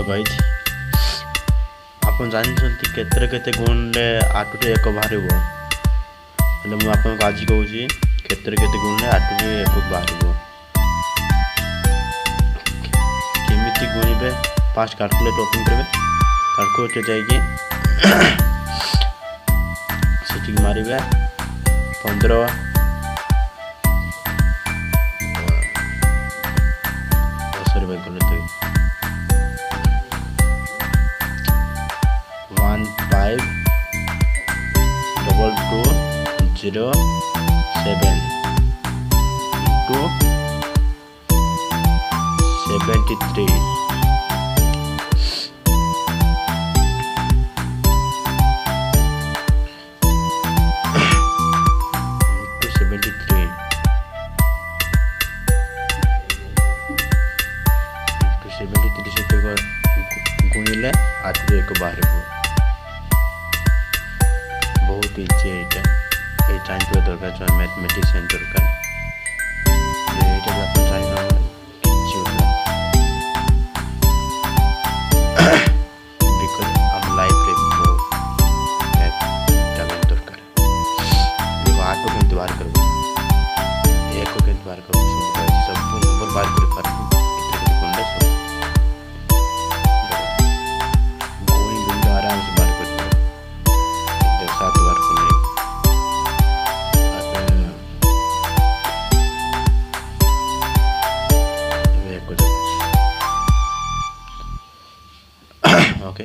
guys आपण जानछंती केते केते गुणले आठुटे एक बाहरिबो हेले मु आपन आज कहूची केते केते गुणले आठुटे एक बाहरिबो केमिति गुणिबे फास्ट कैलकुलेट ओपन करबे कैलकुलेट जाइए सेटिंग मारिबे 15 सॉरी भाई गलत है 152207 into 73 गुणिले आठ एक बाहर बहुत इजी ये जानते दरकार जो मैथमेटिशियन दरकार बिकॉज हम लाइफ रे टैलेंट दरकार आठ को केमती बाहर कर एक को केमती बाहर कर सब नंबर बाहर कर पार आराम से बात करते हैं 7 बार ओके